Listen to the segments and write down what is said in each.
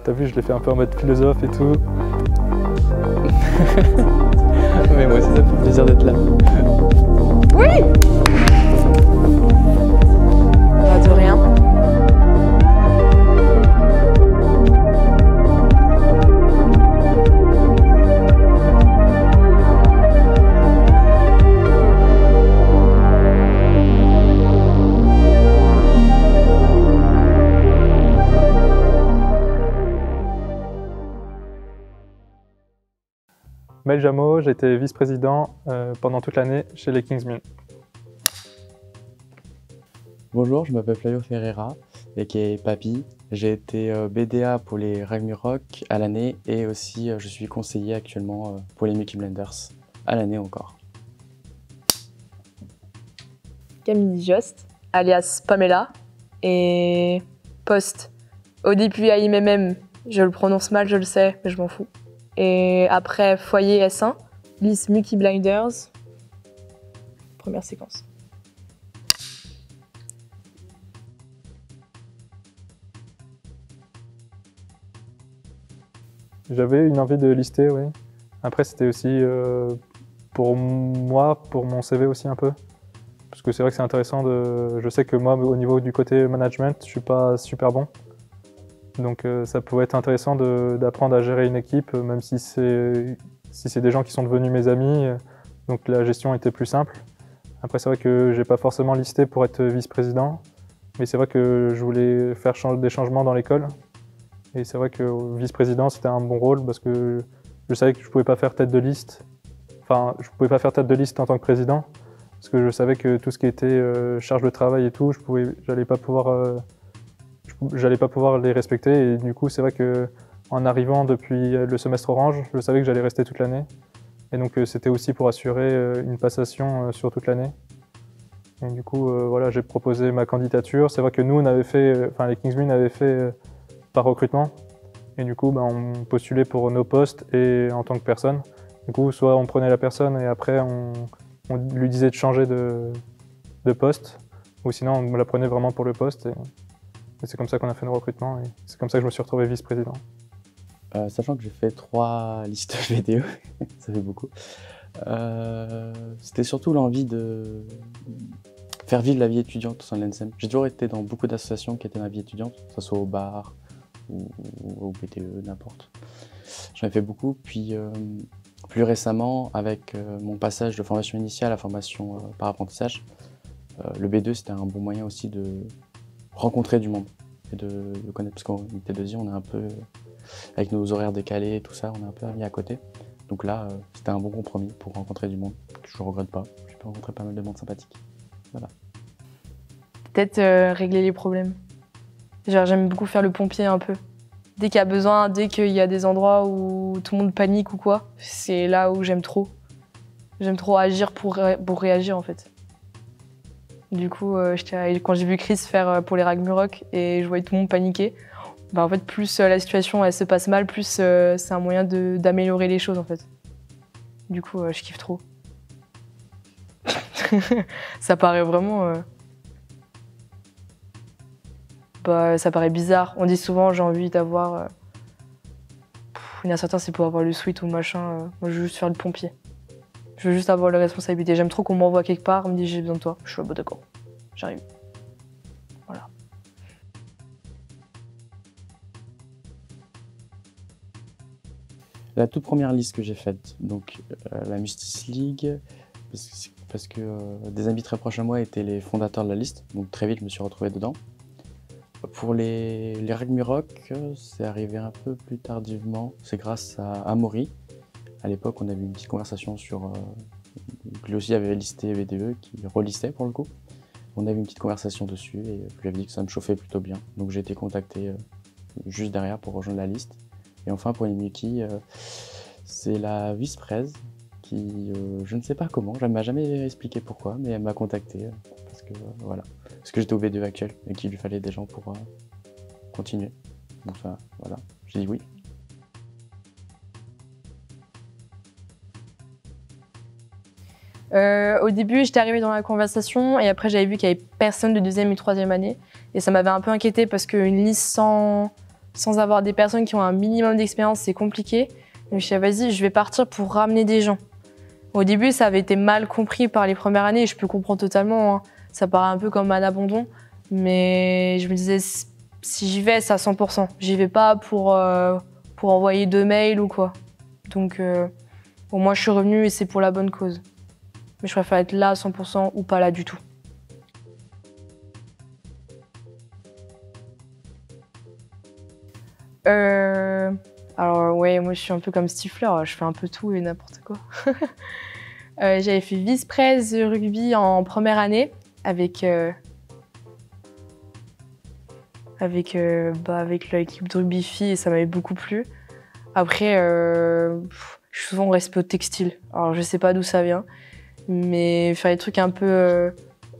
T'as vu, je l'ai fait un peu en mode philosophe et tout. Mais moi aussi, ça me fait plaisir d'être là. Oui! Pas de rien. Maël Jameau, j'ai été vice-président pendant toute l'année chez les Kingsmen. Bonjour, je m'appelle Flavio Ferreira, aka Papy. J'ai été BDA pour les Ragnarok à l'année et aussi je suis conseiller actuellement pour les Milky Blenders à l'année encore. Camille Jost, alias Pamela, et Post. Au début AIMM, je le prononce mal, je le sais, mais je m'en fous. Et après Foyer S1, liste Milky Blinders, première séquence. J'avais une envie de lister, oui. Après, c'était aussi pour moi, pour mon CV aussi un peu. Parce que c'est vrai que c'est intéressant de... Je sais que moi, au niveau du côté management, je suis pas super bon. Donc ça pouvait être intéressant d'apprendre à gérer une équipe, même si c'est des gens qui sont devenus mes amis. Donc la gestion était plus simple. Après, c'est vrai que j'ai pas forcément listé pour être vice-président. Mais c'est vrai que je voulais faire des changements dans l'école. Et c'est vrai que vice-président, c'était un bon rôle parce que je savais que je pouvais pas faire tête de liste. Enfin, je pouvais pas faire tête de liste en tant que président. Parce que je savais que tout ce qui était charge de travail et tout, j'allais pas pouvoir les respecter. Et du coup, c'est vrai qu'en arrivant depuis le semestre orange, je savais que j'allais rester toute l'année. Et donc, c'était aussi pour assurer une passation sur toute l'année. Et du coup, voilà, j'ai proposé ma candidature. C'est vrai que nous, on avait fait, les Kingsmen avaient fait par recrutement. Et du coup, on postulait pour nos postes et en tant que personne. Du coup, soit on prenait la personne et après, on lui disait de changer de poste. Ou sinon, on la prenait vraiment pour le poste. Et c'est comme ça qu'on a fait nos recrutements et c'est comme ça que je me suis retrouvé vice-président. Sachant que j'ai fait 3 listes VDE, ça fait beaucoup. C'était surtout l'envie de faire vivre la vie étudiante au sein de l'ENSEM. J'ai toujours été dans beaucoup d'associations qui étaient ma vie étudiante, que ce soit au bar ou au BTE, n'importe. J'en ai fait beaucoup, puis plus récemment, avec mon passage de formation initiale à formation par apprentissage, le B2 c'était un bon moyen aussi de rencontrer du monde et de connaître, parce qu'en IT2I on est un peu, avec nos horaires décalés et tout ça, on est un peu mis à côté. Donc là, c'était un bon compromis pour rencontrer du monde, que je ne regrette pas. J'ai pu rencontrer pas mal de monde sympathique. Voilà. Peut-être régler les problèmes. Genre, j'aime beaucoup faire le pompier un peu. Dès qu'il y a besoin, dès qu'il y a des endroits où tout le monde panique ou quoi, c'est là où j'aime trop. J'aime trop agir pour réagir en fait. Du coup, quand j'ai vu Chris faire pour les Ragnarok et je voyais tout le monde paniquer, en fait, plus la situation elle se passe mal, plus c'est un moyen d'améliorer les choses en fait. Du coup, je kiffe trop. Ça paraît vraiment... ça paraît bizarre. On dit souvent j'ai envie d'avoir... Il y en a certains c'est pour avoir le suite ou le machin. Moi je veux juste faire le pompier. Je veux juste avoir la responsabilité. J'aime trop qu'on m'envoie quelque part, on me dit j'ai besoin de toi. Je suis bon d'accord, j'arrive. Voilà. La toute première liste que j'ai faite, donc la Justice League, parce que des amis très proches à moi étaient les fondateurs de la liste, donc très vite je me suis retrouvé dedans. Pour les Ragnarok, c'est arrivé un peu plus tardivement, c'est grâce à Amaury. À l'époque, on avait eu une petite conversation sur... lui aussi avait listé VDE, qui relistait pour le coup. On avait une petite conversation dessus et je lui avais dit que ça me chauffait plutôt bien. Donc j'ai été contacté juste derrière pour rejoindre la liste. Et enfin pour les Milky, c'est la vice-presse qui, je ne sais pas comment, elle m'a jamais expliqué pourquoi, mais elle m'a contacté parce que voilà, parce que j'étais au B2 actuel et qu'il lui fallait des gens pour continuer. Donc ça, voilà, j'ai dit oui. Au début, j'étais arrivée dans la conversation et après j'avais vu qu'il n'y avait personne de deuxième et troisième année et ça m'avait un peu inquiétée parce qu'une liste sans sans avoir des personnes qui ont un minimum d'expérience, c'est compliqué. Donc je suis dit, vas-y, je vais partir pour ramener des gens. Au début, ça avait été mal compris par les premières années, et je peux comprendre totalement, hein. Ça paraît un peu comme un abandon, mais je me disais, si j'y vais, c'est à 100%. J'y vais pas pour envoyer 2 mails ou quoi. Donc au moins, je suis revenue et c'est pour la bonne cause. Mais je préfère être là à 100% ou pas là du tout. Alors ouais, moi je suis un peu comme Stifler, je fais un peu tout et n'importe quoi. J'avais fait vice-presse rugby en première année avec l'équipe de rugby filles et ça m'avait beaucoup plu. Après, je suis souvent au respect au textile. Alors je sais pas d'où ça vient, mais faire des trucs un peu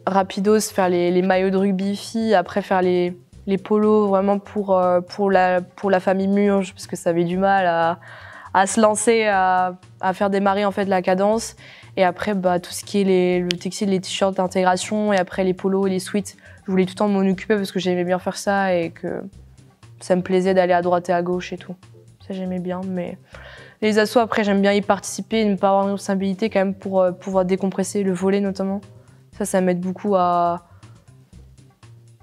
rapidos, faire les maillots de rugby filles, après faire les polos vraiment pour la famille Murge, parce que ça avait du mal à se lancer, à faire démarrer en fait la cadence. Et après, tout ce qui est le textile, les t-shirts d'intégration, et après les polos et les sweats, je voulais tout le temps m'en occuper parce que j'aimais bien faire ça et que ça me plaisait d'aller à droite et à gauche et tout. Ça, j'aimais bien, mais les assos, après, j'aime bien y participer, ne pas avoir une responsabilité quand même pour pouvoir décompresser, le volley notamment. Ça m'aide beaucoup à...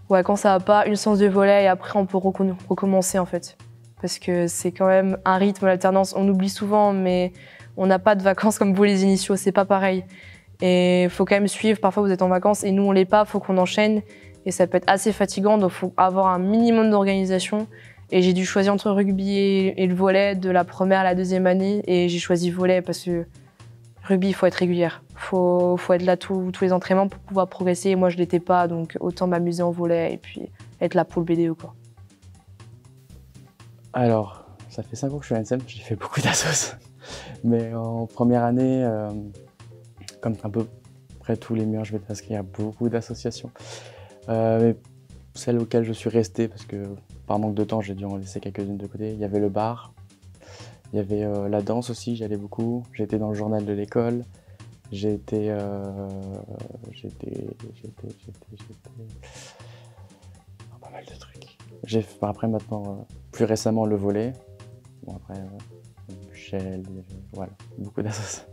Ouais, quand ça va pas, une séance de volley et après on peut recommencer en fait. Parce que c'est quand même un rythme, l'alternance, on oublie souvent, mais on n'a pas de vacances comme vous les initiaux, c'est pas pareil. Et il faut quand même suivre, parfois vous êtes en vacances et nous on l'est pas, il faut qu'on enchaîne. Et ça peut être assez fatigant, donc il faut avoir un minimum d'organisation. Et j'ai dû choisir entre rugby et le volley de la première à la deuxième année. Et j'ai choisi volley parce que rugby, il faut être régulière. Faut être là tous les entraînements pour pouvoir progresser. Et moi, je l'étais pas, donc autant m'amuser en volley et puis être là pour le BDE, quoi. Alors, ça fait 5 ans que je suis à l'ANSM, j'ai fait beaucoup d'assos. Mais en première année, comme un peu près tous les murs, je vais t'inscrire, il y a beaucoup d'associations. Mais celle auquel je suis resté, parce que par manque de temps, j'ai dû en laisser quelques-unes de côté, il y avait le bar. Il y avait la danse aussi, j'y allais beaucoup. J'étais dans le journal de l'école. J'étais pas mal de trucs. J'ai fait après maintenant, plus récemment, le volley. Bon après, voilà, beaucoup d'associations.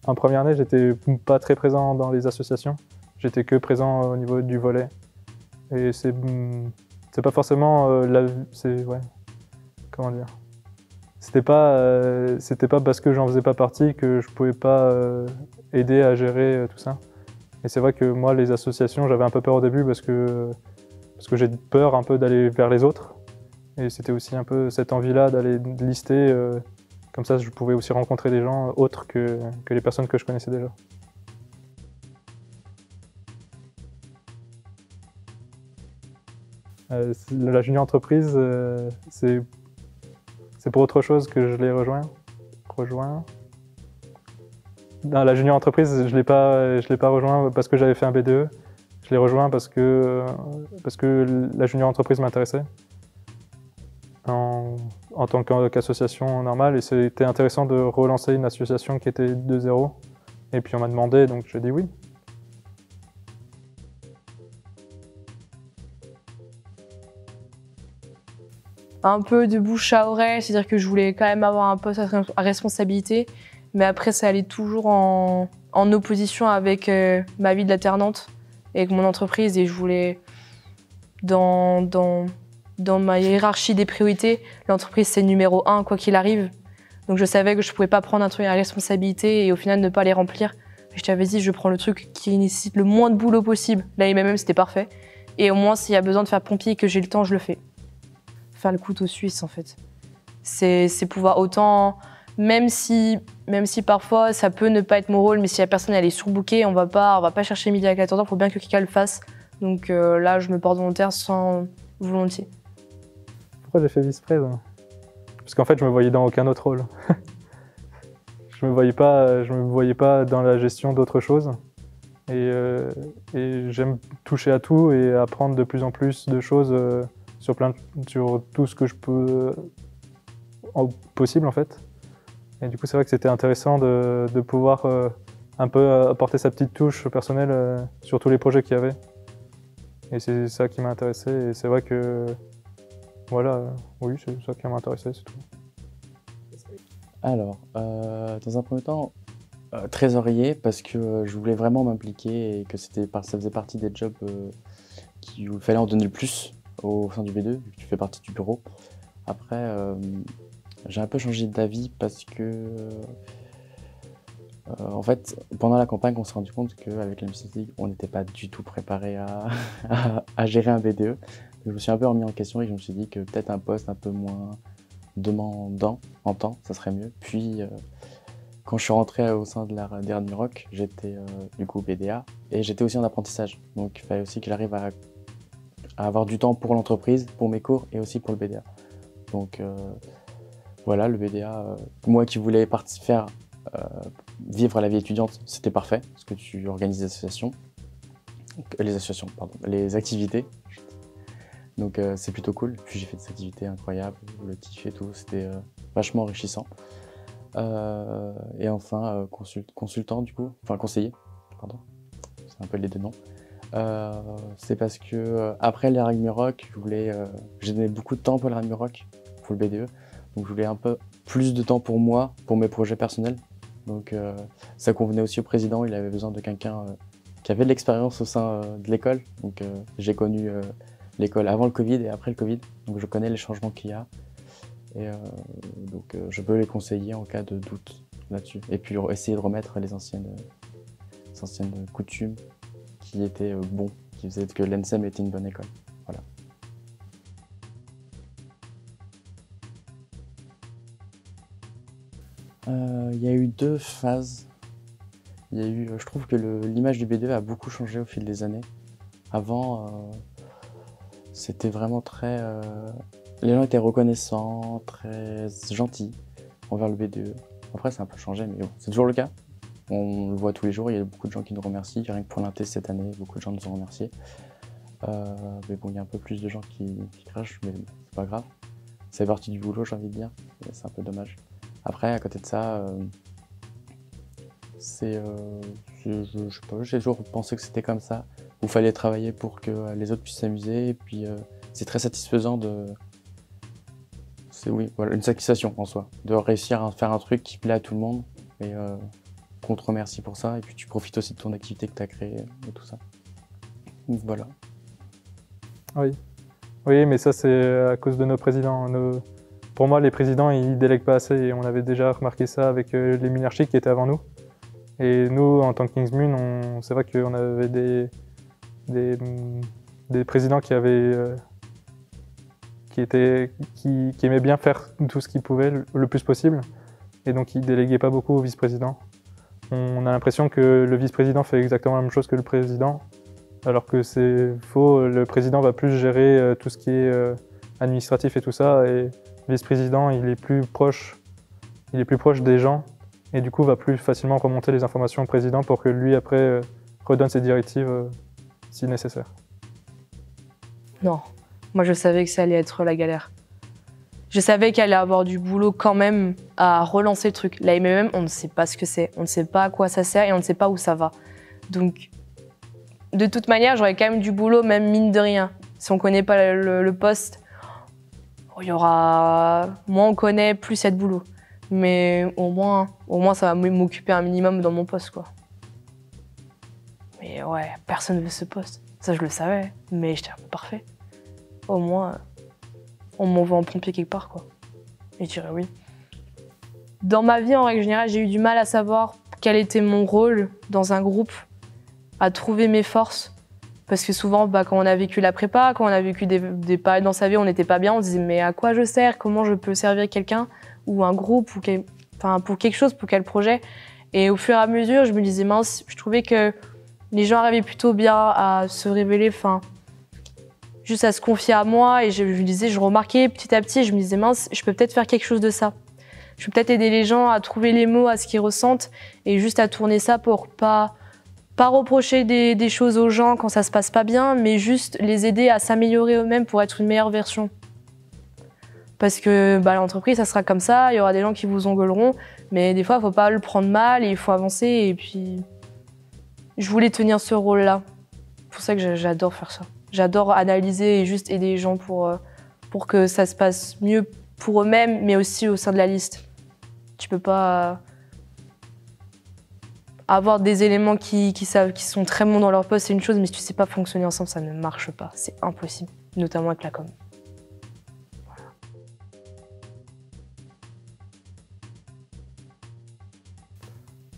En première année, j'étais pas très présent dans les associations. J'étais que présent au niveau du volley. Et c'est pas forcément ouais, comment dire. C'était pas parce que j'en faisais pas partie que je pouvais pas aider à gérer tout ça. Et c'est vrai que moi, les associations, j'avais un peu peur au début parce que j'ai peur un peu d'aller vers les autres. Et c'était aussi un peu cette envie-là d'aller lister. Comme ça, je pouvais aussi rencontrer des gens autres que les personnes que je connaissais déjà. La junior entreprise, c'est pour autre chose que je l'ai rejoint. Non, la junior entreprise, je l'ai pas rejoint parce que j'avais fait un BDE. Je l'ai rejoint parce que la junior entreprise m'intéressait en tant qu'association normale. Et c'était intéressant de relancer une association qui était de zéro. Et puis on m'a demandé, donc j'ai dit oui. Un peu de bouche à oreille, c'est-à-dire que je voulais quand même avoir un poste à responsabilité, mais après ça allait toujours en opposition avec ma vie d'alternante, avec mon entreprise, et je voulais, dans ma hiérarchie des priorités, l'entreprise c'est numéro 1 quoi qu'il arrive, donc je savais que je pouvais pas prendre un truc à responsabilité et au final ne pas les remplir. Je t'avais dit, je prends le truc qui nécessite le moins de boulot possible, la MMM c'était parfait, et au moins s'il y a besoin de faire pompier et que j'ai le temps, je le fais. Faire le couteau suisse en fait. C'est pouvoir autant, même si parfois ça peut ne pas être mon rôle, mais si la personne elle est surbookée, on va pas chercher midi à 14h, il faut bien que quelqu'un le fasse. Donc là je me porte volontaire sans volontiers. Pourquoi j'ai fait vice-près Parce qu'en fait je me voyais dans aucun autre rôle. Je me voyais pas dans la gestion d'autre chose. Et j'aime toucher à tout et apprendre de plus en plus de choses sur tout ce que je peux possible en fait. Et du coup c'est vrai que c'était intéressant de pouvoir un peu apporter sa petite touche personnelle sur tous les projets qu'il y avait. Et c'est ça qui m'a intéressé. Et c'est vrai que voilà, oui, c'est ça qui m'intéressait, c'est tout. Alors, dans un premier temps, trésorier, parce que je voulais vraiment m'impliquer et que ça faisait partie des jobs où il fallait en donner le plus au sein du B2, vu que tu fais partie du bureau. Après, j'ai un peu changé d'avis parce que, en fait, pendant la campagne, on s'est rendu compte qu'avec la Justice League, on n'était pas du tout préparé à gérer un BDE. Donc, je me suis un peu remis en question et je me suis dit que peut-être un poste un peu moins demandant en temps, ça serait mieux. Puis, quand je suis rentré au sein de des Ragnarok, j'étais du coup BDA et j'étais aussi en apprentissage. Donc, il fallait aussi que j'arrive à avoir du temps pour l'entreprise, pour mes cours et aussi pour le BDA. Donc, voilà, le BDA, moi qui voulais vivre la vie étudiante, c'était parfait, parce que tu organises les activités. Donc c'est plutôt cool. Puis j'ai fait des activités incroyables, le kiff et tout, c'était vachement enrichissant. Et enfin, consultant du coup, enfin conseiller, pardon, c'est un peu les deux noms. C'est parce que après les Ragnarok, j'ai donné beaucoup de temps pour les Ragnarok, pour le BDE. Donc je voulais un peu plus de temps pour moi, pour mes projets personnels. Donc ça convenait aussi au président, il avait besoin de quelqu'un qui avait de l'expérience au sein de l'école. Donc j'ai connu l'école avant le Covid et après le Covid, donc je connais les changements qu'il y a. Et donc je peux les conseiller en cas de doute là-dessus. Et puis essayer de remettre les anciennes coutumes qui étaient bons, qui faisaient que l'ENSEM était une bonne école. Voilà. Il y a eu deux phases. Je trouve que l'image du B2 a beaucoup changé au fil des années. Avant, c'était vraiment très... les gens étaient reconnaissants, très gentils envers le B2. Après, ça a un peu changé, mais bon, c'est toujours le cas. On le voit tous les jours, il y a beaucoup de gens qui nous remercient. Rien que pour l'inté cette année, beaucoup de gens nous ont remerciés. Mais bon, il y a un peu plus de gens qui crachent, mais c'est pas grave. C'est partie du boulot, j'ai envie de dire. C'est un peu dommage. Après, à côté de ça, je sais pas, j'ai toujours pensé que c'était comme ça, où il fallait travailler pour que les autres puissent s'amuser, et puis c'est très satisfaisant oui, voilà, une satisfaction en soi, de réussir à faire un truc qui plaît à tout le monde, et qu'on te remercie pour ça, et puis tu profites aussi de ton activité que tu as créée, et tout ça. Donc voilà. Oui, oui, mais ça c'est à cause de nos présidents. Pour moi, les présidents, ils délèguent pas assez, et on avait déjà remarqué ça avec les minarchies qui étaient avant nous. Et nous, en tant que Kingsmoon, c'est vrai qu'on avait des présidents qui aimaient bien faire tout ce qu'ils pouvaient le plus possible, et donc ils déléguaient pas beaucoup au vice-président. On a l'impression que le vice-président fait exactement la même chose que le président, alors que c'est faux. Le président va plus gérer tout ce qui est administratif et tout ça, et le vice-président, il est plus proche des gens, et du coup va plus facilement remonter les informations au président pour que lui après redonne ses directives si nécessaire. Non, moi je savais que ça allait être la galère. Je savais qu'il allait avoir du boulot quand même à relancer le truc. La MMM, on ne sait pas ce que c'est, on ne sait pas à quoi ça sert et on ne sait pas où ça va. Donc, de toute manière, j'aurais quand même du boulot, même mine de rien. Si on ne connaît pas le poste, il y aura... Moins on connaît, plus il y a de boulot. Mais au moins ça va m'occuper un minimum dans mon poste, quoi. Mais ouais, personne ne veut ce poste. Ça, je le savais, mais j'étais parfait. Au moins, on m'envoie en pompier quelque part, quoi. Et je dirais oui. Dans ma vie, en règle générale, j'ai eu du mal à savoir quel était mon rôle dans un groupe, à trouver mes forces. Parce que souvent, quand on a vécu la prépa, quand on a vécu des périodes dans sa vie où on n'était pas bien, on se disait mais à quoi je sers? Comment je peux servir quelqu'un? Ou un groupe, ou pour quelque chose, pour quel projet? Et au fur et à mesure, je me disais mince, je trouvais que les gens arrivaient plutôt bien à se révéler, juste à se confier à moi. Et je remarquais petit à petit, je me disais mince, je peux peut-être faire quelque chose de ça. Je peux peut-être aider les gens à trouver les mots, à ce qu'ils ressentent, et juste à tourner ça pour pas reprocher des choses aux gens quand ça se passe pas bien, mais juste les aider à s'améliorer eux-mêmes pour être une meilleure version. Parce que l'entreprise, ça sera comme ça, il y aura des gens qui vous engueuleront, mais des fois, il faut pas le prendre mal et il faut avancer. Et puis, je voulais tenir ce rôle-là. C'est pour ça que j'adore faire ça. J'adore analyser et juste aider les gens pour pour que ça se passe mieux pour eux-mêmes, mais aussi au sein de la liste. Tu peux pas avoir des éléments qui sont très bons dans leur poste, c'est une chose, mais si tu sais pas fonctionner ensemble, ça ne marche pas. C'est impossible, notamment avec la com.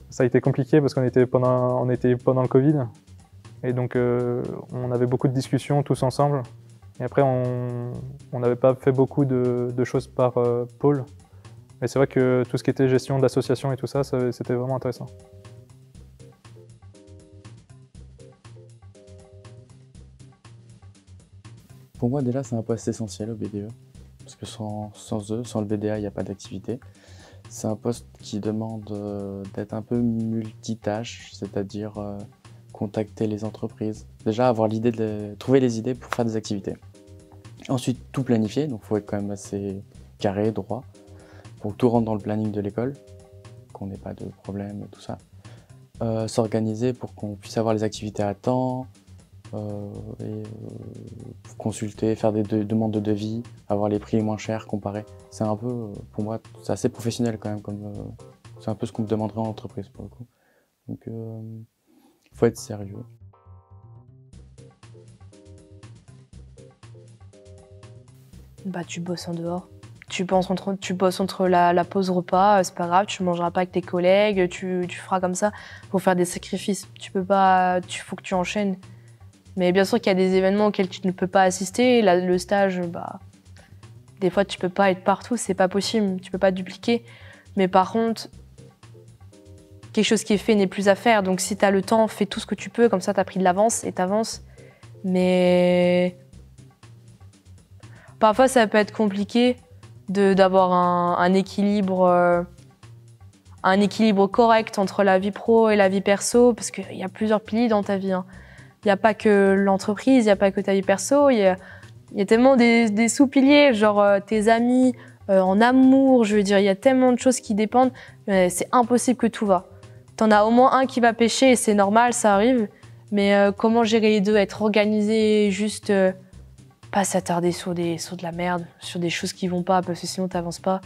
Ça a été compliqué parce qu'on était pendant le Covid. Et donc, on avait beaucoup de discussions tous ensemble. Et après, on n'avait pas fait beaucoup de choses par pôle. Mais c'est vrai que tout ce qui était gestion d'association et tout ça, c'était vraiment intéressant. Pour moi, déjà, c'est un poste essentiel au BDE. Parce que sans eux, sans le BDA, il n'y a pas d'activité. C'est un poste qui demande d'être un peu multitâche, c'est-à-dire contacter les entreprises. Déjà, avoir l'idée trouver les idées pour faire des activités. Ensuite, tout planifier, donc il faut être quand même assez carré, droit, pour que tout rentre dans le planning de l'école, qu'on n'ait pas de problème et tout ça. S'organiser pour qu'on puisse avoir les activités à temps, consulter, faire des demandes de devis, avoir les prix les moins chers, comparer. C'est un peu, pour moi, c'est assez professionnel quand même, c'est un peu ce qu'on me demanderait en entreprise pour le coup. Donc, il faut être sérieux. Bah, tu bosses en dehors. Tu bosses entre la pause repas, c'est pas grave, tu mangeras pas avec tes collègues, tu feras comme ça. Faut faire des sacrifices. Tu peux pas, faut que tu enchaînes. Mais bien sûr qu'il y a des événements auxquels tu ne peux pas assister. Le stage, bah, des fois tu peux pas être partout, c'est pas possible, tu peux pas dupliquer. Mais par contre, quelque chose qui est fait n'est plus à faire. Donc si tu as le temps, fais tout ce que tu peux, comme ça tu as pris de l'avance et t'avances. Mais parfois ça peut être compliqué d'avoir un équilibre correct entre la vie pro et la vie perso, parce qu'il y a plusieurs piliers dans ta vie, hein. Il n'y a pas que l'entreprise, il n'y a pas que ta vie perso, il y a tellement des sous-piliers, genre tes amis, en amour, je veux dire, il y a tellement de choses qui dépendent, c'est impossible que tout va. T'en as au moins un qui va pêcher et c'est normal, ça arrive, mais comment gérer les deux, être organisé, juste pas s'attarder sur de la merde, sur des choses qui vont pas, parce que sinon t'avances pas.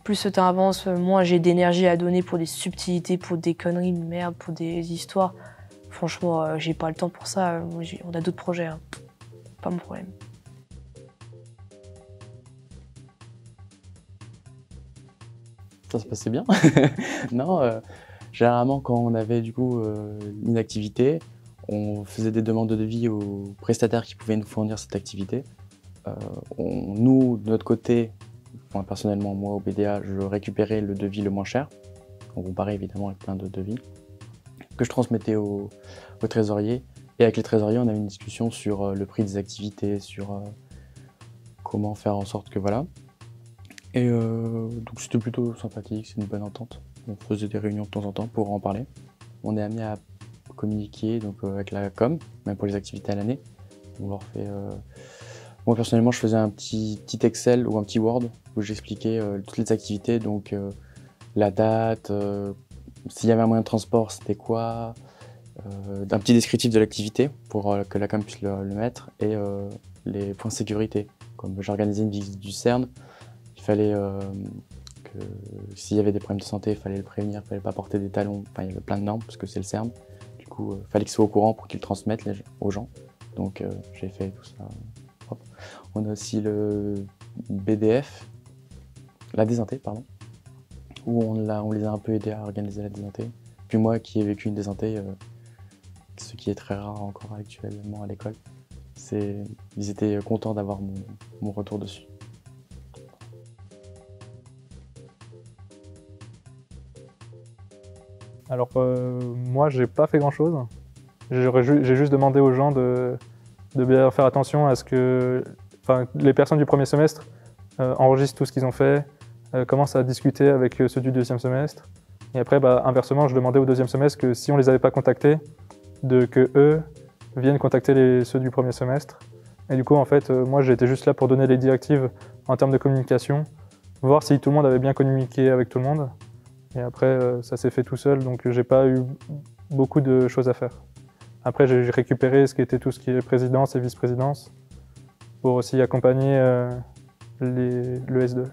Plus le temps avance, moins j'ai d'énergie à donner pour des subtilités, pour des conneries de merde, pour des histoires. Franchement, j'ai pas le temps pour ça. On a d'autres projets, hein. Pas mon problème. Ça se passait bien. Non, généralement quand on avait du coup une activité, on faisait des demandes de devis aux prestataires qui pouvaient nous fournir cette activité. Nous, de notre côté, enfin, personnellement, moi au BDA, je récupérais le devis le moins cher. On comparait évidemment avec plein de devis que je transmettais au trésorier. Et avec les trésoriers, on avait une discussion sur le prix des activités, sur comment faire en sorte que voilà. Et donc c'était plutôt sympathique, c'est une bonne entente. On faisait des réunions de temps en temps pour en parler. On est amené à communiquer donc, avec la com, même pour les activités à l'année. On leur fait. Moi personnellement, je faisais un petit Excel ou un petit Word où j'expliquais toutes les activités, donc la date. S'il y avait un moyen de transport, c'était quoi, un petit descriptif de l'activité pour que la com puisse le mettre, et les points de sécurité. Comme j'organisais une visite du CERN, il fallait que s'il y avait des problèmes de santé, il fallait le prévenir, il fallait pas porter des talons, enfin il y avait plein de normes parce que c'est le CERN. Du coup, il fallait qu'ils soient au courant pour qu'ils le transmettent aux gens. Donc j'ai fait tout ça propre. On a aussi le BDF, la désinté, pardon, où on les a un peu aidés à organiser la désinté. Puis moi qui ai vécu une désinté, ce qui est très rare encore actuellement à l'école, ils étaient contents d'avoir mon retour dessus. Alors moi j'ai pas fait grand chose. J'ai juste demandé aux gens de bien faire attention à ce que les personnes du premier semestre enregistrent tout ce qu'ils ont fait, commencent à discuter avec ceux du deuxième semestre. Et après, inversement, je demandais au deuxième semestre que si on les avait pas contactés, que eux viennent contacter ceux du premier semestre. Et du coup, en fait, moi j'étais juste là pour donner les directives en termes de communication, voir si tout le monde avait bien communiqué avec tout le monde. Et après, ça s'est fait tout seul, donc j'ai pas eu beaucoup de choses à faire. Après, j'ai récupéré ce qui était tout ce qui est présidence et vice-présidence. pour aussi accompagner le S2.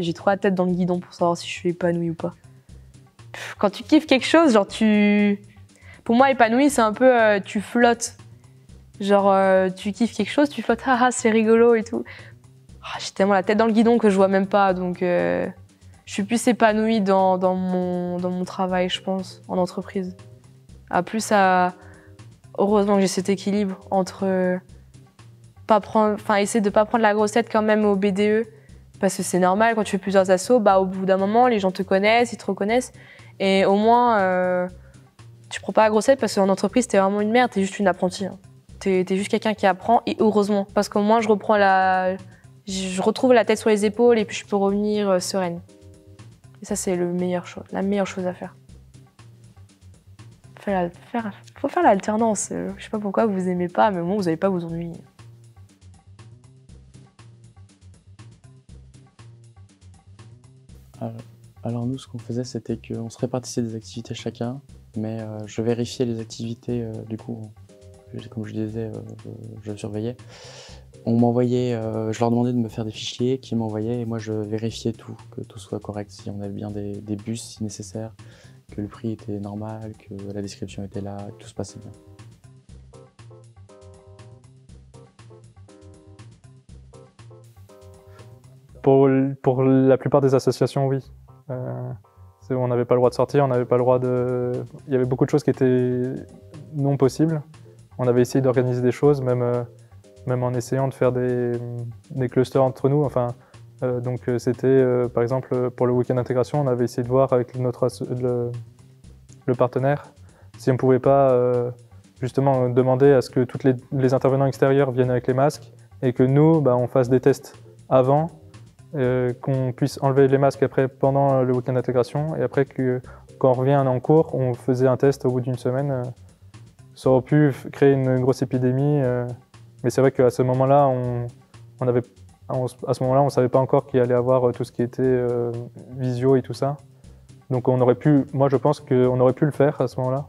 J'ai trop la tête dans le guidon pour savoir si je suis épanouie ou pas. Quand tu kiffes quelque chose, genre Pour moi, épanoui, c'est un peu tu flottes. Genre tu kiffes quelque chose, tu flottes, haha, c'est rigolo et tout. J'ai tellement la tête dans le guidon que je vois même pas, donc je suis plus épanouie dans mon travail, je pense, en entreprise. Heureusement que j'ai cet équilibre entre essayer de pas prendre la grossette quand même au BDE. Parce que c'est normal, quand tu fais plusieurs assos, au bout d'un moment, les gens te connaissent, ils te reconnaissent. Et au moins, tu prends pas la grossette parce qu'en entreprise, t'es vraiment une merde, t'es juste une apprentie. Hein. T'es juste quelqu'un qui apprend, et heureusement. Parce qu'au moins, je retrouve la tête sur les épaules et puis je peux revenir sereine. Et ça, c'est la meilleure chose à faire. Faut faire l'alternance. Je sais pas pourquoi vous aimez pas, mais au moins, vous n'allez pas vous ennuyer. Alors nous, ce qu'on faisait, c'était qu'on se répartissait des activités chacun, mais je vérifiais les activités, du coup, comme je disais, je surveillais. On m'envoyait, je leur demandais de me faire des fichiers qu'ils m'envoyaient, et moi je vérifiais tout, que tout soit correct, si on avait bien des bus si nécessaire, que le prix était normal, que la description était là, que tout se passait bien. Pour la plupart des associations, oui. On n'avait pas le droit de sortir, on n'avait pas le droit de... Il y avait beaucoup de choses qui étaient non possibles. On avait essayé d'organiser des choses, même en essayant de faire des clusters entre nous. Enfin, donc c'était, par exemple, pour le week-end d'intégration, on avait essayé de voir avec le partenaire si on ne pouvait pas justement demander à ce que tous les intervenants extérieurs viennent avec les masques et que nous, on fasse des tests avant, qu'on puisse enlever les masques après pendant le week-end d'intégration et après quand on revient en cours, on faisait un test au bout d'une semaine. Ça aurait pu créer une grosse épidémie, mais c'est vrai qu'à ce moment-là, on ne savait pas encore qu'il allait avoir tout ce qui était visio et tout ça. Donc moi je pense qu'on aurait pu le faire à ce moment-là,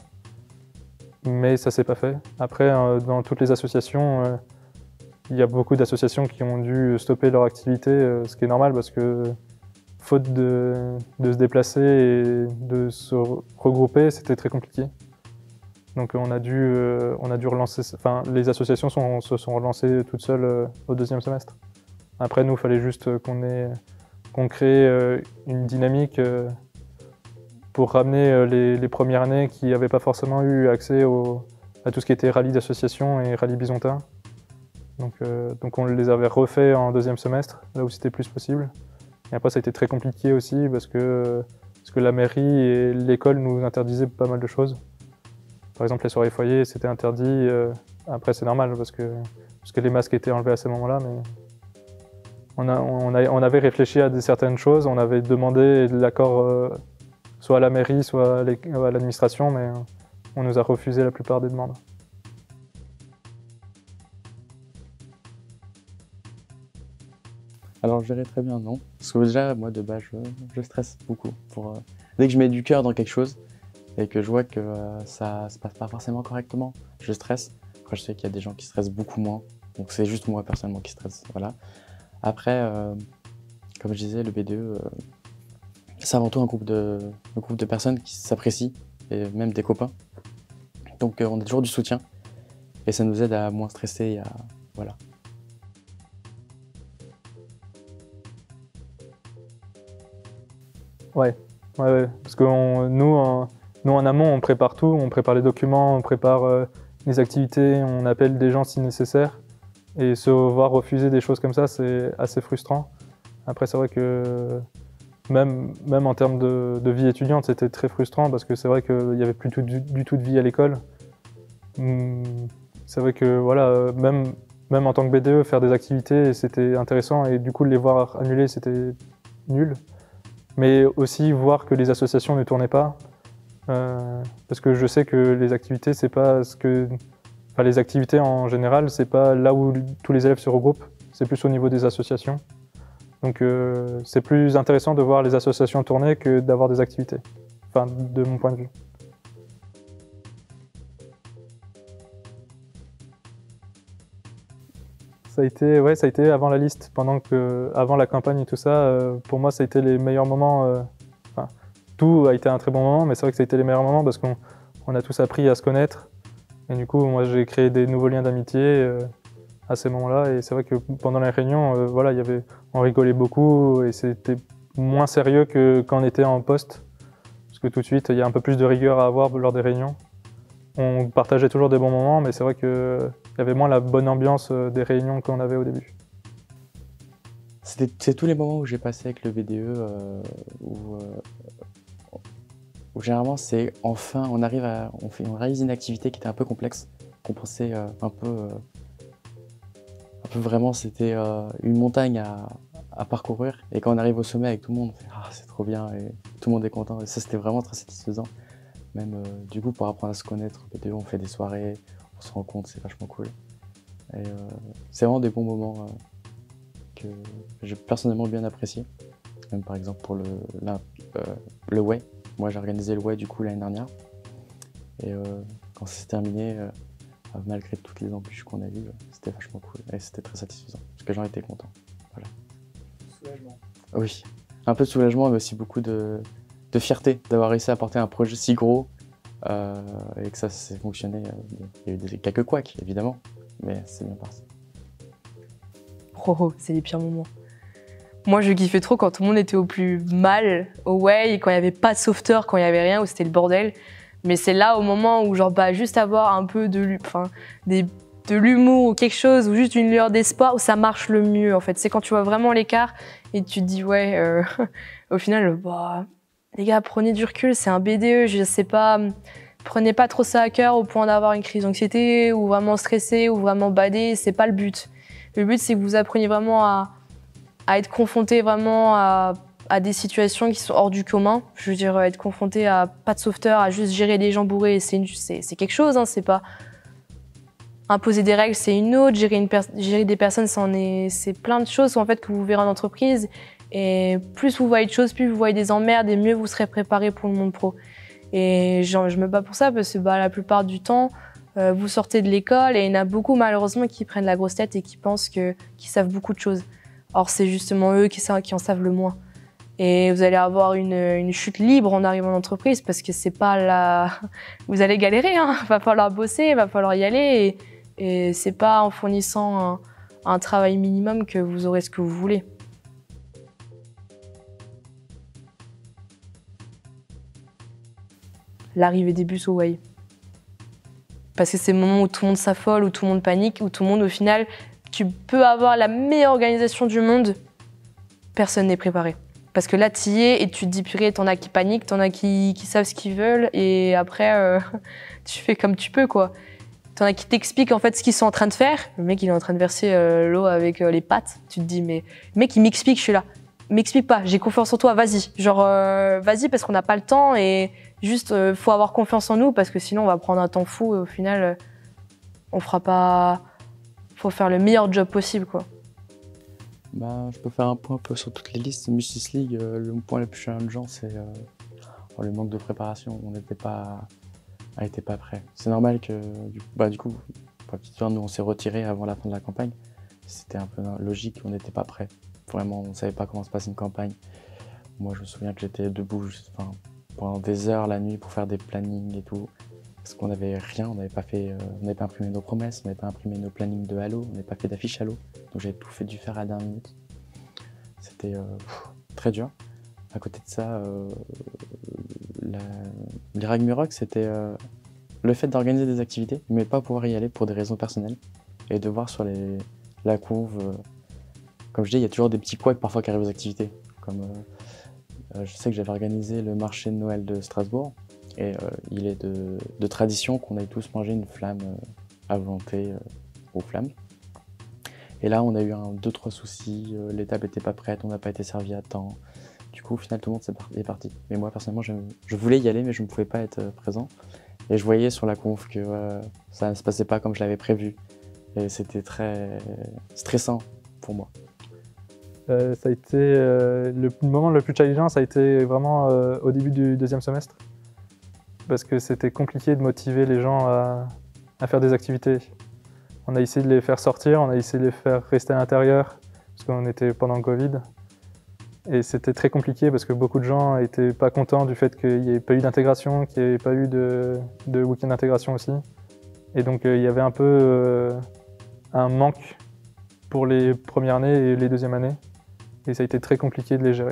mais ça s'est pas fait. Après, dans toutes les associations, il y a beaucoup d'associations qui ont dû stopper leur activité, ce qui est normal parce que faute de se déplacer et de se regrouper, c'était très compliqué. Donc on a dû relancer, les associations se sont relancées toutes seules au deuxième semestre. Après nous, il fallait juste qu'on crée une dynamique pour ramener les premières années qui n'avaient pas forcément eu accès à tout ce qui était rallye d'association et rallye bisontin. Donc on les avait refaits en deuxième semestre, là où c'était plus possible. Et après ça a été très compliqué aussi parce que la mairie et l'école nous interdisaient pas mal de choses. Par exemple les soirées foyers, c'était interdit. Après c'est normal parce que les masques étaient enlevés à ce moment-là, mais on avait réfléchi à certaines choses, on avait demandé l'accord soit à la mairie, soit à l'administration, mais on nous a refusé la plupart des demandes. Alors je dirais très bien non, parce que déjà moi de base je stresse beaucoup. Dès que je mets du cœur dans quelque chose et que je vois que ça se passe pas forcément correctement, je stresse. Après je sais qu'il y a des gens qui stressent beaucoup moins, donc c'est juste moi personnellement qui stresse, voilà. Après, comme je disais, le BDE, c'est avant tout un groupe de personnes qui s'apprécient, et même des copains. Donc on a toujours du soutien, et ça nous aide à moins stresser, voilà. Ouais. Parce que nous en amont, on prépare tout, on prépare les documents, on prépare les activités, on appelle des gens si nécessaire. Et se voir refuser des choses comme ça, c'est assez frustrant. Après, c'est vrai que même en termes de vie étudiante, c'était très frustrant parce que c'est vrai qu'il n'y avait plus du tout de vie à l'école. C'est vrai que voilà, même en tant que BDE, faire des activités, c'était intéressant et du coup, les voir annulées, c'était nul. Mais aussi voir que les associations ne tournaient pas. Parce que je sais que les activités, c'est pas les activités en général, c'est pas là où tous les élèves se regroupent, c'est plus au niveau des associations. Donc c'est plus intéressant de voir les associations tourner que d'avoir des activités, enfin de mon point de vue. Ouais, ça a été avant la liste, avant la campagne et tout ça. Pour moi, ça a été les meilleurs moments. Enfin, tout a été un très bon moment, mais c'est vrai que ça a été les meilleurs moments parce qu'on a tous appris à se connaître. Et du coup, moi, j'ai créé des nouveaux liens d'amitié à ces moments-là. Et c'est vrai que pendant les réunions, voilà, on rigolait beaucoup et c'était moins sérieux que quand on était en poste. Parce que tout de suite, il y a un peu plus de rigueur à avoir lors des réunions. On partageait toujours des bons moments, mais c'est vrai qu'il y avait moins la bonne ambiance des réunions qu'on avait au début. C'est tous les moments où j'ai passé avec le VDE où généralement c'est enfin on réalise une activité qui était un peu complexe, qu'on pensait un peu vraiment c'était une montagne à parcourir, et quand on arrive au sommet avec tout le monde, on fait ah c'est trop bien et tout le monde est content, et ça c'était vraiment très satisfaisant. Même du coup pour apprendre à se connaître, on fait des soirées, on se rend compte, c'est vachement cool. Et c'est vraiment des bons moments que j'ai personnellement bien apprécié. Même par exemple pour le Way. Moi j'ai organisé le Way du coup l'année dernière. Et quand ça s'est terminé, malgré toutes les embûches qu'on a eues, c'était vachement cool. Et c'était très satisfaisant, parce que j'en étais content. Voilà. Soulagement. Oui, un peu de soulagement, mais aussi beaucoup de fierté d'avoir réussi à porter un projet si gros et que ça s'est fonctionné. Il y a eu quelques couacs, évidemment, mais c'est bien parti. Oh, c'est les pires moments. Moi, je kiffais trop quand tout le monde était au plus mal, au way, quand il n'y avait pas de sauveteur, quand il n'y avait rien, où c'était le bordel. Mais c'est là, au moment où, genre, juste avoir un peu de l'humour ou quelque chose, ou juste une lueur d'espoir, où ça marche le mieux, en fait. C'est quand tu vois vraiment l'écart et tu te dis, ouais, au final, bah, les gars, prenez du recul, c'est un BDE, je sais pas, prenez pas trop ça à cœur au point d'avoir une crise d'anxiété, ou vraiment stressé, ou vraiment badé, c'est pas le but. Le but, c'est que vous appreniez vraiment à être confronté vraiment à des situations qui sont hors du commun. Je veux dire, être confronté à pas de sauveteur, à juste gérer des gens bourrés, c'est quelque chose, hein, c'est pas... Imposer des règles, c'est une autre. Gérer des personnes, c'est plein de choses en fait, que vous verrez en entreprise. Et plus vous voyez de choses, plus vous voyez des emmerdes, et mieux vous serez préparé pour le monde pro. Et je me bats pour ça parce que la plupart du temps, vous sortez de l'école et il y en a beaucoup malheureusement qui prennent la grosse tête et qui pensent qu'ils savent beaucoup de choses. Or, c'est justement eux qui en savent le moins. Et vous allez avoir une chute libre en arrivant en entreprise parce que c'est pas la... Vous allez galérer, hein. Va falloir bosser, va falloir y aller. Et c'est pas en fournissant un travail minimum que vous aurez ce que vous voulez. L'arrivée des bus au Way. Parce que c'est le moment où tout le monde s'affole, où tout le monde panique, où tout le monde, au final, tu peux avoir la meilleure organisation du monde, personne n'est préparé. Parce que là, tu y es et tu te dis, purée, t'en as qui paniquent, t'en as qui savent ce qu'ils veulent, et après, tu fais comme tu peux, quoi. T'en as qui t'expliquent en fait ce qu'ils sont en train de faire. Le mec, il est en train de verser l'eau avec les pattes. Tu te dis, mais le mec, il m'explique, je suis là. M'explique pas, j'ai confiance en toi, vas-y. Genre, vas-y parce qu'on n'a pas le temps et juste, faut avoir confiance en nous parce que sinon, on va prendre un temps fou et au final, on fera pas... Faut faire le meilleur job possible, quoi. Bah, je peux faire un point un peu sur toutes les listes. Justice League, le point le plus challengeant, c'est le manque de préparation. On n'était pas prêt. C'est normal que, du coup, pour la petite histoire, nous on s'est retiré avant la fin de la campagne. C'était un peu logique, on n'était pas prêt. Vraiment, on ne savait pas comment se passe une campagne. Moi, je me souviens que j'étais debout pendant des heures la nuit pour faire des plannings et tout. Parce qu'on n'avait rien, on n'avait pas imprimé nos promesses, on n'avait pas imprimé nos plannings de Halo, on n'avait pas fait d'affiches Halo. Donc j'avais tout fait faire à la dernière minute. C'était très dur. À côté de ça, les Ragnarok, c'était le fait d'organiser des activités, mais pas pouvoir y aller pour des raisons personnelles. Et de voir sur la conve, comme je dis, il y a toujours des petits couacs parfois qui arrivent aux activités. Comme je sais que j'avais organisé le marché de Noël de Strasbourg, et il est de tradition qu'on aille tous manger une flamme à volonté aux flammes. Et là, on a eu 2-3 soucis, les tables n'étaient pas prêtes, on n'a pas été servi à temps. Du coup, au final, tout le monde est parti. Mais moi, personnellement, je voulais y aller, mais je ne pouvais pas être présent. Et je voyais sur la conf que ça ne se passait pas comme je l'avais prévu. Et c'était très stressant pour moi. Ça a été le moment le plus challengeant, ça a été vraiment au début du deuxième semestre. Parce que c'était compliqué de motiver les gens à faire des activités. On a essayé de les faire sortir, on a essayé de les faire rester à l'intérieur, parce qu'on était pendant le Covid. Et c'était très compliqué parce que beaucoup de gens n'étaient pas contents du fait qu'il n'y ait pas eu d'intégration, qu'il n'y ait pas eu de week-end d'intégration aussi. Et donc il y avait un peu un manque pour les premières années et les deuxièmes années. Et ça a été très compliqué de les gérer.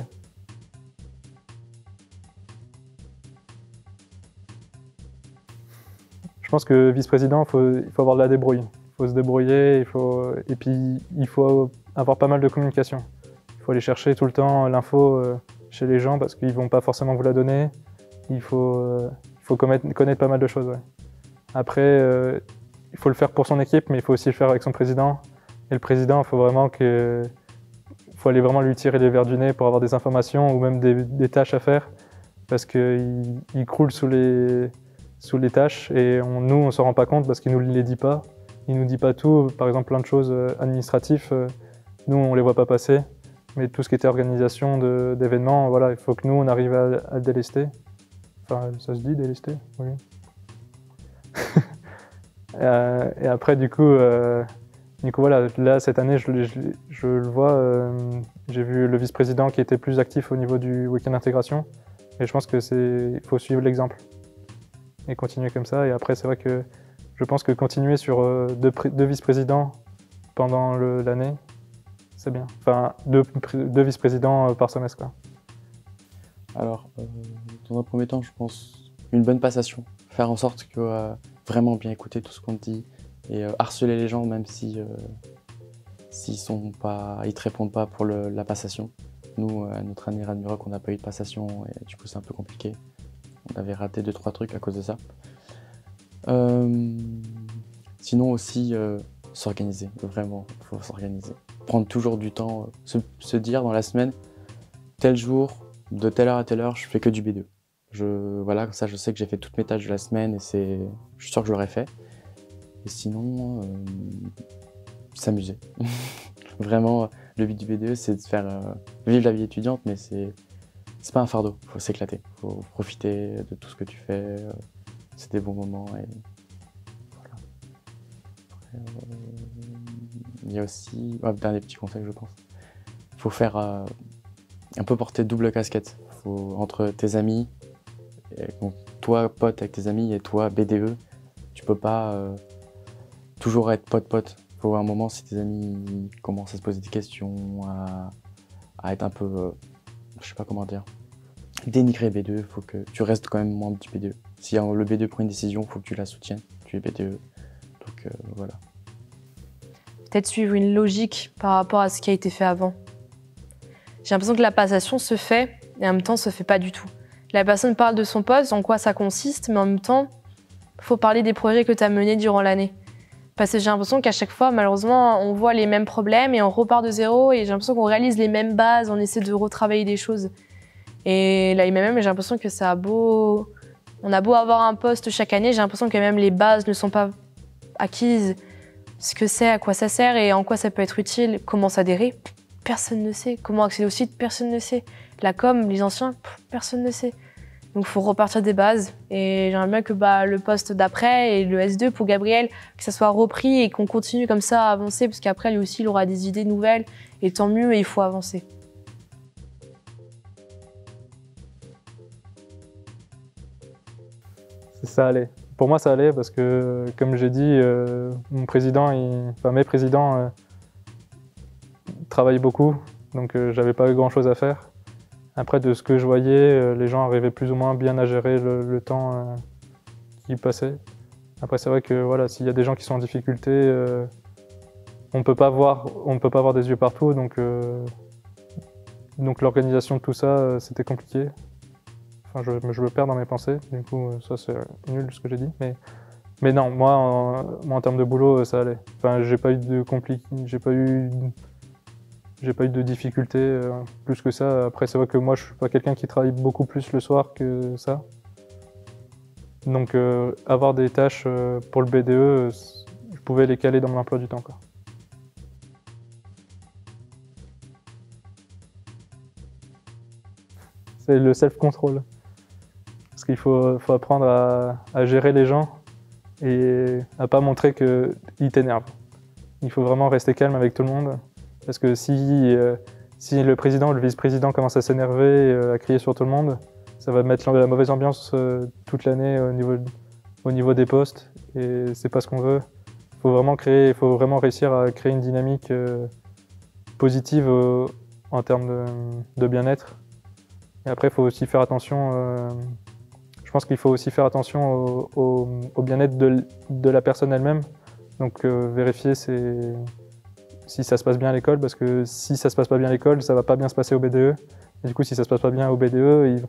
Je pense que vice-président, il faut avoir de la débrouille. Il faut se débrouiller, et puis il faut avoir pas mal de communication. Il faut aller chercher tout le temps l'info chez les gens parce qu'ils ne vont pas forcément vous la donner. Il faut connaître pas mal de choses. Ouais. Après, il faut le faire pour son équipe, mais il faut aussi le faire avec son président. Et le président, il faut aller vraiment lui tirer les verres du nez pour avoir des informations ou même des tâches à faire parce qu'il croule sous les tâches et nous, on ne s'en rend pas compte parce qu'il ne nous les dit pas. Il ne nous dit pas tout. Par exemple, plein de choses administratives, nous, on ne les voit pas passer. Mais tout ce qui était organisation d'événements, voilà, il faut que nous, on arrive à le délester. Enfin, ça se dit, délester? Oui. Et après, du coup, voilà, là, cette année, je le vois, j'ai vu le vice-président qui était plus actif au niveau du week-end d'intégration. Et je pense qu'il faut suivre l'exemple et continuer comme ça. Et après, c'est vrai que je pense que continuer sur deux vice-présidents pendant l'année, c'est bien. Enfin, deux vice-présidents par semestre, quoi. Alors, dans un premier temps, je pense une bonne passation. Faire en sorte que vraiment bien écouter tout ce qu'on te dit et harceler les gens même si s'ils te répondent pas pour la passation. Nous, à notre année Radmuroc, on n'a pas eu de passation et du coup c'est un peu compliqué. On avait raté 2-3 trucs à cause de ça. Sinon aussi s'organiser, vraiment, il faut s'organiser. Prendre toujours du temps, se dire dans la semaine, tel jour, de telle heure à telle heure, je fais que du B2. Voilà, comme ça je sais que j'ai fait toutes mes tâches de la semaine et je suis sûr que je l'aurai fait. Et sinon, s'amuser. Vraiment, le but du B2, c'est de faire vivre la vie étudiante, mais c'est pas un fardeau, il faut s'éclater, il faut profiter de tout ce que tu fais, c'est des bons moments. Et voilà. Après, il y a aussi, dernier petit conseil je pense, il faut faire un peu porter double casquette, entre tes amis, donc toi pote avec tes amis et toi BDE, tu peux pas toujours être pote-pote. Il faut à un moment, si tes amis commencent à se poser des questions, à être un peu, je sais pas comment dire, dénigrer B2, il faut que tu restes quand même membre du B2. Si le B2 prend une décision, il faut que tu la soutiennes, tu es BDE. Donc voilà. Peut-être suivre une logique par rapport à ce qui a été fait avant. J'ai l'impression que la passation se fait et en même temps se fait pas du tout. La personne parle de son poste, en quoi ça consiste, mais en même temps, il faut parler des projets que tu as menés durant l'année. Parce que j'ai l'impression qu'à chaque fois, malheureusement, on voit les mêmes problèmes et on repart de zéro et j'ai l'impression qu'on réalise les mêmes bases, on essaie de retravailler des choses. Et là, même, j'ai l'impression que on a beau avoir un poste chaque année, j'ai l'impression que même les bases ne sont pas acquises. Ce que c'est, à quoi ça sert et en quoi ça peut être utile, comment s'adhérer, personne ne sait. Comment accéder au site, personne ne sait. La com, les anciens, personne ne sait. Donc il faut repartir des bases et j'aimerais bien que le poste d'après et le S2 pour Gabriel, que ça soit repris et qu'on continue comme ça à avancer parce qu'après lui aussi il aura des idées nouvelles et tant mieux et il faut avancer. Ça allait. Pour moi ça allait parce que comme j'ai dit, mes présidents travaillent beaucoup donc j'avais pas grand chose à faire. Après, de ce que je voyais, les gens arrivaient plus ou moins bien à gérer le temps qui passait. Après, c'est vrai que voilà, s'il y a des gens qui sont en difficulté, on ne peut pas voir des yeux partout, donc l'organisation de tout ça, c'était compliqué. Enfin, je me perds dans mes pensées, du coup, ça c'est nul ce que j'ai dit. Mais non, moi, en termes de boulot, ça allait. Enfin, j'ai pas eu de difficultés plus que ça. Après, c'est vrai que moi, je suis pas quelqu'un qui travaille beaucoup plus le soir que ça. Donc, avoir des tâches pour le BDE, je pouvais les caler dans mon emploi du temps, quoi. C'est le self-control. Parce qu'il faut apprendre à gérer les gens et à pas montrer qu'ils t'énervent. il faut vraiment rester calme avec tout le monde. Parce que si le président ou le vice-président commence à s'énerver, à crier sur tout le monde, ça va mettre la mauvaise ambiance toute l'année au niveau des postes. Et c'est pas ce qu'on veut. Il faut vraiment réussir à créer une dynamique positive en termes de bien-être. Et après, il faut aussi faire attention. Je pense qu'il faut aussi faire attention au bien-être de la personne elle-même. Donc vérifier si ça se passe bien à l'école, parce que si ça se passe pas bien à l'école, ça va pas bien se passer au BDE. Et du coup, si ça se passe pas bien au BDE,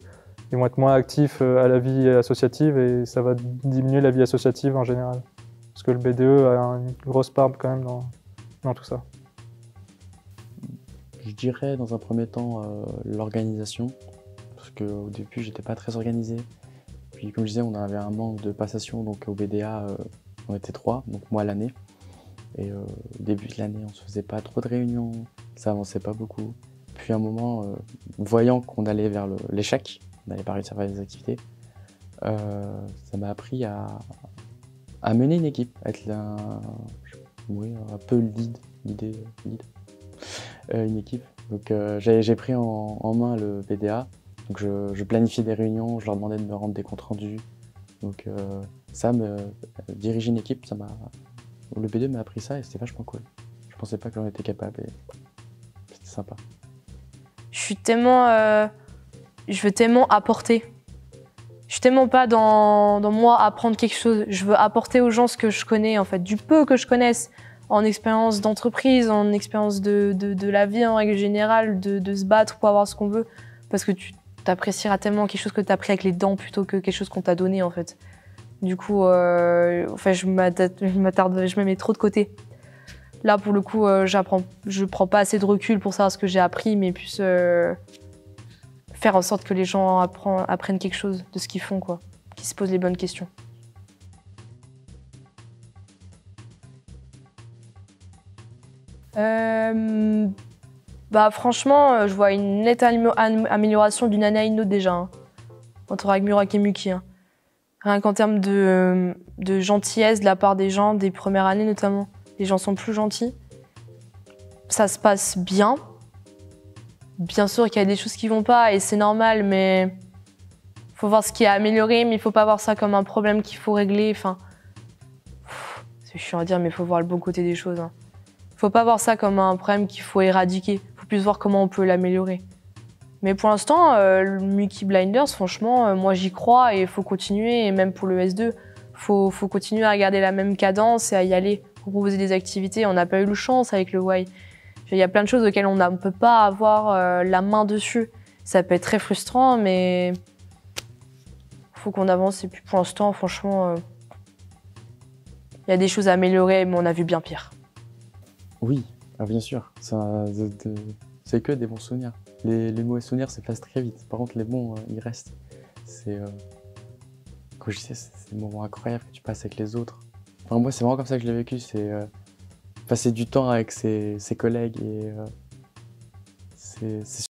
ils vont être moins actifs à la vie associative et ça va diminuer la vie associative en général. Parce que le BDE a une grosse part quand même dans tout ça. Je dirais dans un premier temps l'organisation, parce qu'au début j'étais pas très organisé. Puis comme je disais, on avait un manque de passation, donc au BDA on était 3, donc moi l'année. Et au début de l'année on se faisait pas trop de réunions, ça avançait pas beaucoup. Puis à un moment, voyant qu'on allait vers l'échec, on n'allait pas réussir à faire des activités, ça m'a appris à mener une équipe, à être un peu lead. Une équipe. Donc j'ai pris en main le BDA. Donc je planifiais des réunions, je leur demandais de me rendre des comptes rendus. Donc diriger une équipe, le BDE m'a appris ça et c'était vachement cool. Je pensais pas que j'en étais capable et c'était sympa. Je veux tellement apporter. Je suis tellement pas dans moi apprendre quelque chose. Je veux apporter aux gens ce que je connais, en fait, du peu que je connaisse, en expérience d'entreprise, en expérience de la vie en règle générale, de se battre pour avoir ce qu'on veut. Parce que tu t'apprécieras tellement quelque chose que tu as pris avec les dents plutôt que quelque chose qu'on t'a donné, en fait. Du coup, je me mets trop de côté. Là, pour le coup, je prends pas assez de recul pour savoir ce que j'ai appris, mais plus faire en sorte que les gens apprennent quelque chose de ce qu'ils font, quoi. Qu'ils se posent les bonnes questions. Franchement, je vois une nette amélioration d'une année à une autre déjà, hein, entre Ragmurak et Muki. Hein. Rien qu'en termes de gentillesse de la part des gens, des premières années notamment. Les gens sont plus gentils. Ça se passe bien. Bien sûr qu'il y a des choses qui vont pas et c'est normal, mais faut voir ce qui est amélioré, mais il faut pas voir ça comme un problème qu'il faut régler. Enfin, c'est chiant à dire, mais il faut voir le bon côté des choses. Hein. Faut pas voir ça comme un problème qu'il faut éradiquer. Faut plus voir comment on peut l'améliorer. Mais pour l'instant, le Muki Blinders, franchement, moi j'y crois et il faut continuer. Et même pour le S2, faut continuer à garder la même cadence et à y aller pour proposer des activités. On n'a pas eu le chance avec le Y. Il y a plein de choses auxquelles on ne peut pas avoir la main dessus. Ça peut être très frustrant, mais il faut qu'on avance. Et puis pour l'instant, franchement, il y a des choses à améliorer, mais on a vu bien pire. Oui, bien sûr. C'est que des bons souvenirs. Les mauvais souvenirs s'effacent très vite. Par contre, les bons, ils restent. Quand je disais, c'est des moments incroyables que tu passes avec les autres. Enfin, moi, c'est vraiment comme ça que je l'ai vécu. C'est passer du temps avec ses collègues et c'est